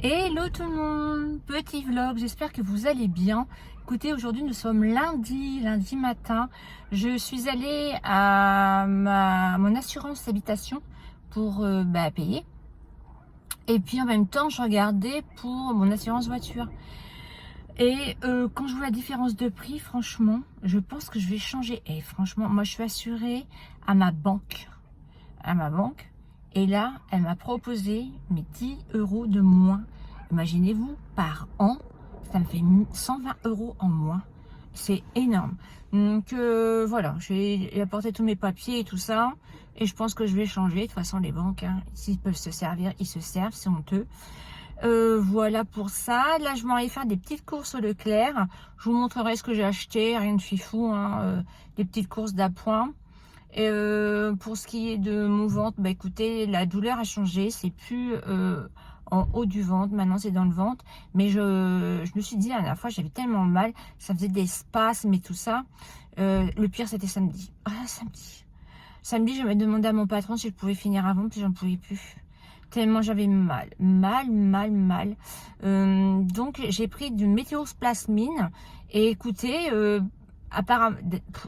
Hello tout le monde, petit vlog, j'espère que vous allez bien. Écoutez, aujourd'hui nous sommes lundi matin. Je suis allée à mon assurance habitation pour payer. Et puis en même temps, je regardais pour mon assurance voiture. Et quand je vois la différence de prix, franchement, je pense que je vais changer. Et franchement, moi je suis assurée à ma banque. Et là, elle m'a proposé mes 10 € de moins. Imaginez-vous, par an, ça me fait 120 € en moins. C'est énorme. Donc voilà, j'ai apporté tous mes papiers et tout ça. Et je pense que je vais changer. De toute façon, les banques, hein, s'ils peuvent se servir, ils se servent, c'est honteux. Voilà pour ça. Là, je m'en vais faire des petites courses au Leclerc. Je vous montrerai ce que j'ai acheté. Rien de fifou, hein, des petites courses d'appoint. Et pour ce qui est de mon ventre, bah écoutez, la douleur a changé. C'est plus en haut du ventre, maintenant c'est dans le ventre. Mais je me suis dit, la dernière fois, j'avais tellement mal, ça faisait des spasmes et tout ça. Le pire, c'était samedi. Ah, samedi. Samedi, je me demandé à mon patron si je pouvais finir avant, puis j'en pouvais plus. Tellement j'avais mal. Donc, j'ai pris du météosplasmine. Et écoutez, apparemment,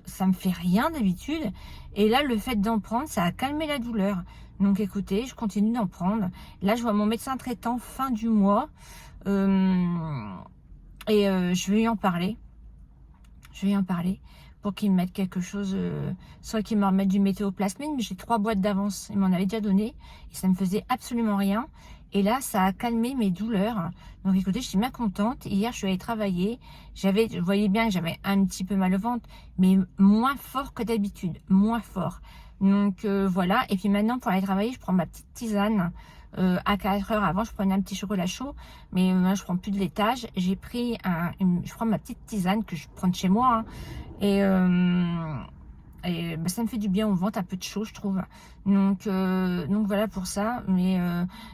ça me fait rien d'habitude. Et là, le fait d'en prendre, ça a calmé la douleur. Donc, écoutez, je continue d'en prendre. Là, je vois mon médecin traitant fin du mois. Je vais lui en parler. Pour qu'il me mette quelque chose, soit qu'il me remette du météoplasmine, mais j'ai 3 boîtes d'avance, il m'en avait déjà donné, et ça ne me faisait absolument rien. Et là, ça a calmé mes douleurs. Donc écoutez, je suis bien contente. Hier, je suis allée travailler. Vous voyez bien que j'avais un petit peu mal au ventre, mais moins fort que d'habitude, moins fort. Donc voilà, et puis maintenant, pour aller travailler, je prends ma petite tisane. À 4 heures avant, je prenais un petit chocolat chaud, mais moi, je prends plus de laitage. J'ai pris je prends ma petite tisane que je prends de chez moi, hein. Et ça me fait du bien au ventre, un peu de chaud, je trouve. Donc voilà pour ça. Mais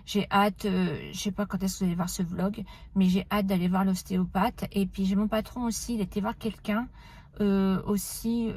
j'ai hâte, je sais pas quand est-ce que vous allez voir ce vlog, mais j'ai hâte d'aller voir l'ostéopathe. Et puis j'ai mon patron aussi, il était voir quelqu'un aussi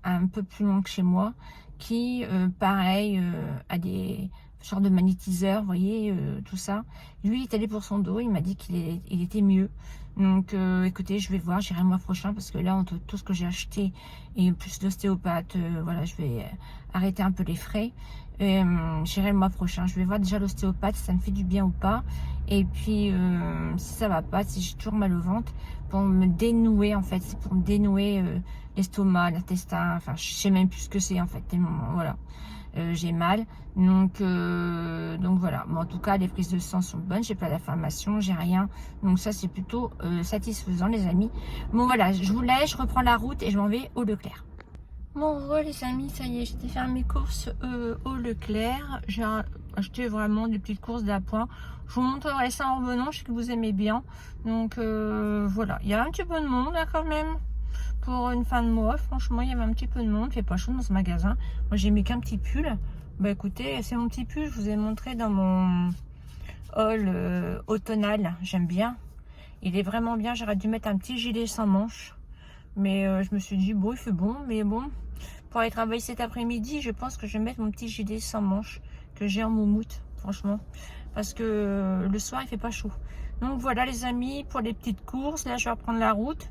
un peu plus loin que chez moi, qui pareil a des sortes de magnétiseurs, vous voyez, tout ça. Lui, il est allé pour son dos, il m'a dit il était mieux. Donc écoutez, je vais voir, j'irai le mois prochain, parce que là, entre tout ce que j'ai acheté et plus l'ostéopathe, voilà, je vais arrêter un peu les frais. J'irai le mois prochain, je vais voir déjà l'ostéopathe si ça me fait du bien ou pas. Et puis si ça va pas, si j'ai toujours mal au ventre, pour me dénouer, en fait, c'est pour me dénouer l'estomac, l'intestin, enfin je sais même plus ce que c'est en fait, tellement, voilà. J'ai mal, donc voilà. Bon, en tout cas, les prises de sang sont bonnes, j'ai pas d'inflammation, j'ai rien, donc ça c'est plutôt satisfaisant, les amis. Bon voilà, je vous laisse, je reprends la route et je m'en vais au Leclerc. Bon voilà les amis, ça y est, j'étais faire mes courses au Leclerc. J'ai acheté vraiment des petites courses d'appoint. Je vous montrerai ça en revenant, je sais que vous aimez bien. Donc voilà, il y a un petit peu de monde là quand même. Pour une fin de mois, franchement, il y avait un petit peu de monde. Il fait pas chaud dans ce magasin. Moi, j'ai mis qu'un petit pull. Bah écoutez, c'est mon petit pull. Je vous ai montré dans mon haul automnal. J'aime bien. Il est vraiment bien. J'aurais dû mettre un petit gilet sans manches. Mais je me suis dit, bon, il fait bon. Mais bon, pour aller travailler cet après-midi, je pense que je vais mettre mon petit gilet sans manches que j'ai en moumoute, franchement. Parce que le soir, il fait pas chaud. Donc voilà les amis, pour les petites courses. Là, je vais reprendre la route.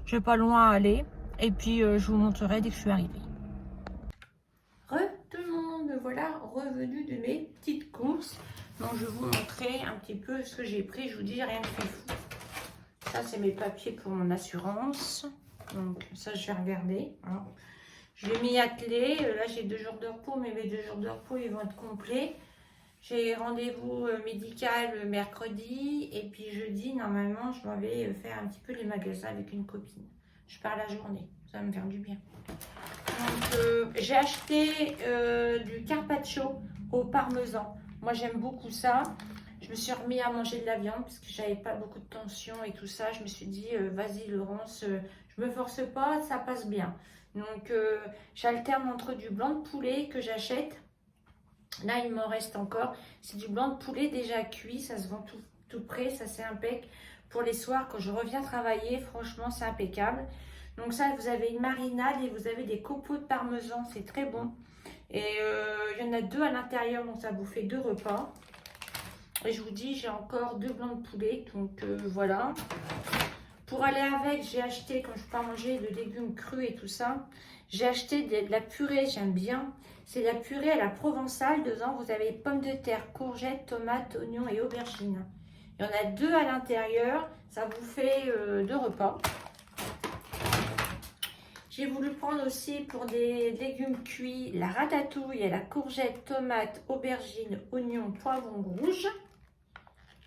Je n'ai pas loin à aller. Et puis, je vous montrerai dès que je suis arrivée. Tout le monde, me voilà revenu de mes petites courses. Donc, je vais vous montrer un petit peu ce que j'ai pris. Je vous dis, rien de fou. Ça, c'est mes papiers pour mon assurance. Donc, ça, je vais regarder. Hein. Je vais m'y atteler. Là, j'ai 2 jours de repos, mais mes 2 jours de repos, ils vont être complets. J'ai rendez-vous médical mercredi. Et puis, jeudi, normalement, je m'en vais faire un petit peu les magasins avec une copine. Je pars la journée. Ça va me faire du bien. Donc, j'ai acheté du carpaccio au parmesan. Moi, j'aime beaucoup ça. Je me suis remis à manger de la viande parce que j'avais pas beaucoup de tension et tout ça. Je me suis dit, vas-y Laurence, je me force pas, ça passe bien. Donc, j'alterne entre du blanc de poulet que j'achète. Là, il m'en reste encore. C'est du blanc de poulet déjà cuit. Ça se vend tout prêt. Ça, c'est impeccable. Pour les soirs, quand je reviens travailler, franchement, c'est impeccable. Donc ça, vous avez une marinade et vous avez des copeaux de parmesan. C'est très bon. Et il y en a 2 à l'intérieur, donc ça vous fait 2 repas. Et je vous dis, j'ai encore 2 blancs de poulet. Donc voilà. Pour aller avec, j'ai acheté, quand je ne peux pas manger de légumes crus et tout ça, j'ai acheté de la purée, j'aime bien. C'est la purée à la provençale. Dedans, vous avez pommes de terre, courgettes, tomates, oignons et aubergines. Il y en a 2 à l'intérieur. Ça vous fait 2 repas. J'ai voulu prendre aussi pour des légumes cuits la ratatouille à la courgette, tomate, aubergine, oignon, poivron rouge.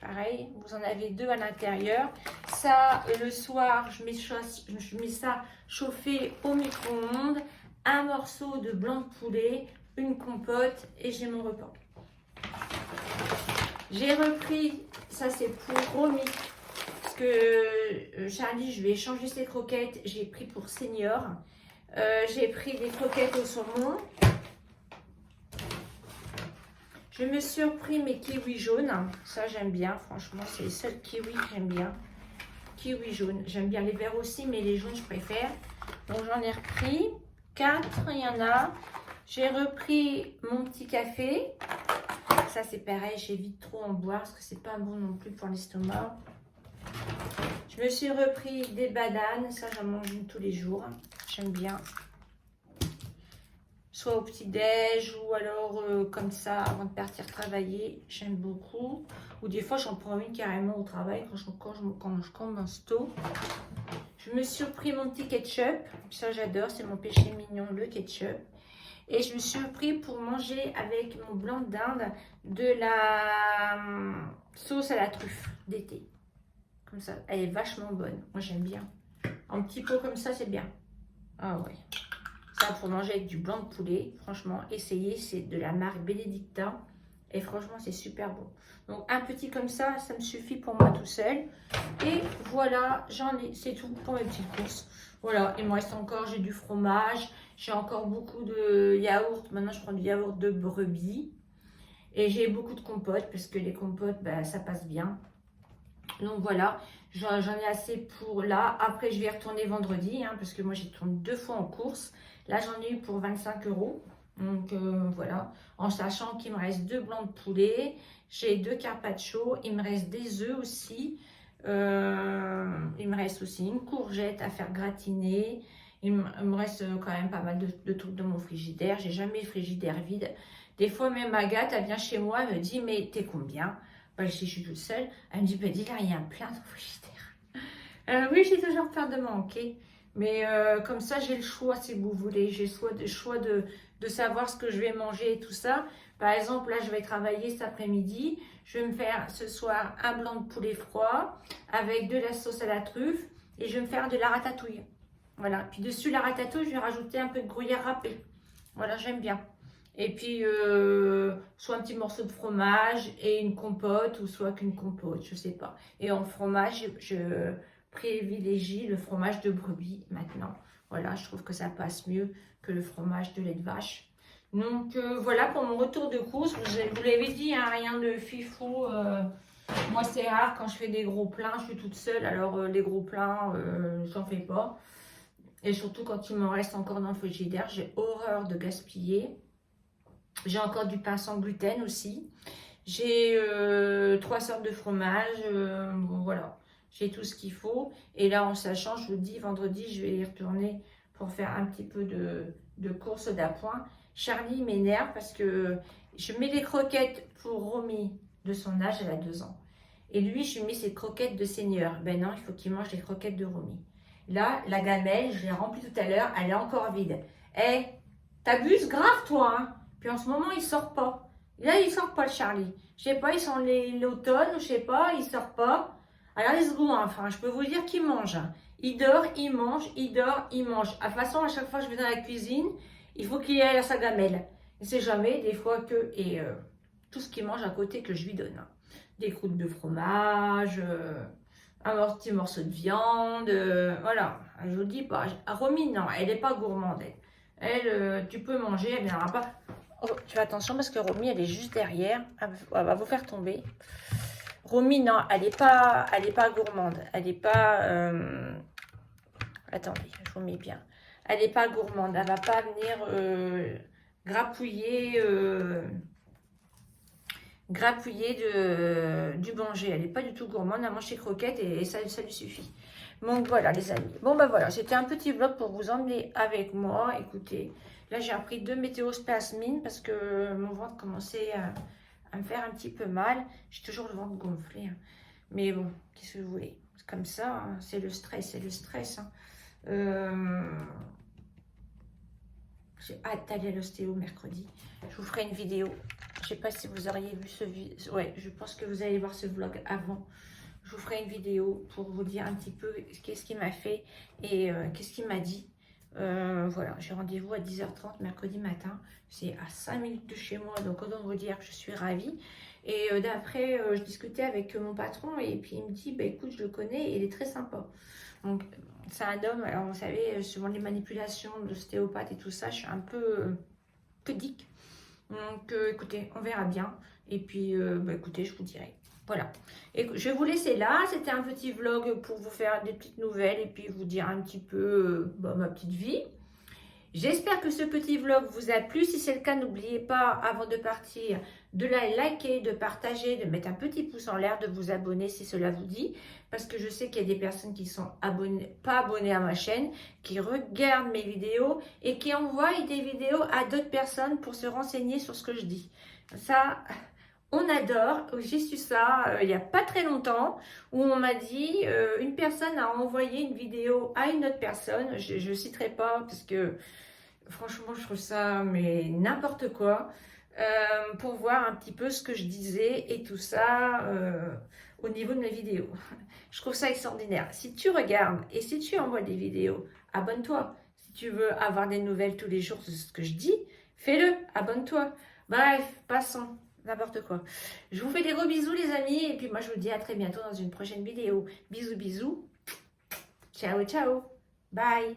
Pareil, vous en avez 2 à l'intérieur. Ça, le soir, je mets ça chauffer au micro-ondes. Un morceau de blanc de poulet, une compote et j'ai mon repas. J'ai repris, ça c'est pour Romy, parce que Charlie, je vais échanger ses croquettes. J'ai pris pour senior. J'ai pris des croquettes au saumon. Je me suis repris mes kiwis jaunes. Ça, j'aime bien. Franchement, c'est les seuls kiwis que j'aime bien. Kiwis jaunes. J'aime bien les verts aussi, mais les jaunes, je préfère. Donc, j'en ai repris 4. Il y en a. J'ai repris mon petit café. Ça, c'est pareil. J'évite trop en boire parce que c'est pas bon non plus pour l'estomac. Je me suis repris des bananes. Ça, j'en mange une tous les jours. J'aime bien. Soit au petit-déj ou alors comme ça avant de partir travailler. J'aime beaucoup. Ou des fois, j'en prends une carrément au travail quand je commence tôt. Je me suis pris mon petit ketchup. Ça, j'adore. C'est mon péché mignon, le ketchup. Et je me suis pris pour manger avec mon blanc d'Inde de la sauce à la truffe d'été. Comme ça. Elle est vachement bonne. Moi, j'aime bien. Un petit pot comme ça, c'est bien. Ah ouais. Ça, pour manger avec du blanc de poulet, franchement, essayez, c'est de la marque Benedicta. Et franchement, c'est super bon. Donc, un petit comme ça, ça me suffit pour moi tout seul. Et voilà, j'en ai, c'est tout pour mes petites courses. Voilà, il me reste encore, j'ai du fromage, j'ai encore beaucoup de yaourt. Maintenant, je prends du yaourt de brebis. Et j'ai beaucoup de compotes, parce que les compotes, bah, ça passe bien. Donc voilà, j'en ai assez pour là. Après, je vais retourner vendredi, hein, parce que moi, j'y tourne 2 fois en course. Là, j'en ai eu pour 25 €. Donc voilà, en sachant qu'il me reste 2 blancs de poulet, j'ai 2 carpaccio, il me reste des œufs aussi. Il me reste aussi une courgette à faire gratiner. Il me reste quand même pas mal de trucs dans mon frigidaire. J'ai jamais le frigidaire vide. Des fois, même Agathe, elle vient chez moi, elle me dit, mais t'es combien? Bah, si je suis toute seule, elle me dit, bah, dis là, il y a plein de frigidaire. Oui, j'ai toujours peur de manquer. Mais comme ça, j'ai le choix, si vous voulez. J'ai le choix de savoir ce que je vais manger et tout ça. Par exemple, là, je vais travailler cet après-midi. Je vais me faire ce soir un blanc de poulet froid avec de la sauce à la truffe. Et je vais me faire de la ratatouille. Voilà. Puis dessus la ratatouille, je vais rajouter un peu de gruyère râpé. Voilà, j'aime bien. Et puis, soit un petit morceau de fromage et une compote, ou soit qu'une compote, je sais pas. Et en fromage, je privilégie le fromage de brebis maintenant. Voilà, je trouve que ça passe mieux que le fromage de lait de vache. Donc, voilà pour mon retour de course. Vous l'avez dit, hein, rien de fifou. Moi, c'est rare quand je fais des gros plats, je suis toute seule. Alors, les gros plats, j'en fais pas. Et surtout quand il m'en reste encore dans le frigidaire, j'ai horreur de gaspiller. J'ai encore du pain sans gluten aussi. J'ai 3 sortes de fromage. Bon, voilà, j'ai tout ce qu'il faut. Et là, en sachant, je vous dis, vendredi, je vais y retourner pour faire un petit peu de course d'appoint. Charlie m'énerve parce que je mets les croquettes pour Romy de son âge, elle a 2 ans. Et lui, je lui mets ses croquettes de senior. Ben non, il faut qu'il mange les croquettes de Romy. Là, la gamelle, je l'ai remplie tout à l'heure, elle est encore vide. Eh, t'abuses grave, toi, hein? Puis en ce moment, il sort pas. Là, il sort pas, le Charlie. Je sais pas, ils sont l'automne, je sais pas, il sort pas. Alors, les secondes, enfin, je peux vous dire qu'il mange. Hein. Il dort, il mange, il dort, il mange. De toute façon, à chaque fois que je vais dans la cuisine, il faut qu'il aille à sa gamelle. Il sait jamais, des fois que... Et tout ce qu'il mange à côté que je lui donne. Hein. Des croûtes de fromage, un petit morceau de viande, voilà. Je vous dis pas. Romy, non, elle n'est pas gourmande. Elle, tu peux manger, elle ne viendra pas. Oh, tu fais attention parce que Romy, elle est juste derrière. Elle va vous faire tomber. Romy, non, elle n'est pas gourmande. Elle n'est pas... Attendez, je vous mets bien. Elle n'est pas gourmande. Elle ne va pas venir grappouiller grappouiller du manger. Elle n'est pas du tout gourmande, elle mange ses croquettes et ça lui suffit. Donc voilà les amis. Bon ben voilà, c'était un petit vlog pour vous emmener avec moi. Écoutez, là j'ai appris 2 météospasmines parce que mon ventre commençait à me faire un petit peu mal. J'ai toujours le ventre gonflé. Hein. Mais bon, qu'est-ce que vous voulez? C'est comme ça, hein. C'est le stress, c'est le stress. Hein. J'ai hâte d'aller à l'ostéo mercredi. Je vous ferai une vidéo. Je ne sais pas si vous auriez vu ce vidéo. Ouais, je pense que vous allez voir ce vlog avant. Je vous ferai une vidéo pour vous dire un petit peu qu'est-ce qu'il m'a fait et qu'est-ce qu'il m'a dit. Voilà, j'ai rendez-vous à 10h30 mercredi matin. C'est à 5 minutes de chez moi, donc autant vous dire que je suis ravie. Et d'après, je discutais avec mon patron et puis il me dit, bah, écoute, je le connais et il est très sympa. Donc, c'est un homme, alors vous savez, souvent les manipulations d'ostéopathe et tout ça, je suis un peu pudique. Donc, écoutez, on verra bien. Et puis, bah, écoutez, je vous dirai. Voilà. Et je vais vous laisser là. C'était un petit vlog pour vous faire des petites nouvelles et puis vous dire un petit peu bah, ma petite vie. J'espère que ce petit vlog vous a plu. Si c'est le cas, n'oubliez pas, avant de partir, de la liker, de partager, de mettre un petit pouce en l'air, de vous abonner si cela vous dit. Parce que je sais qu'il y a des personnes qui sont pas abonnées à ma chaîne, qui regardent mes vidéos et qui envoient des vidéos à d'autres personnes pour se renseigner sur ce que je dis. Ça, on adore. J'ai su ça il n'y a pas très longtemps, où on m'a dit, une personne a envoyé une vidéo à une autre personne. Je ne citerai pas parce que franchement, je trouve ça mais n'importe quoi. Pour voir un petit peu ce que je disais et tout ça au niveau de mes vidéos. Je trouve ça extraordinaire. Si tu regardes et si tu envoies des vidéos, abonne-toi. Si tu veux avoir des nouvelles tous les jours de ce que je dis, fais-le, abonne-toi. Bref, passons, n'importe quoi. Je vous fais des gros bisous les amis et puis moi je vous dis à très bientôt dans une prochaine vidéo. Bisous, bisous. Ciao, ciao. Bye.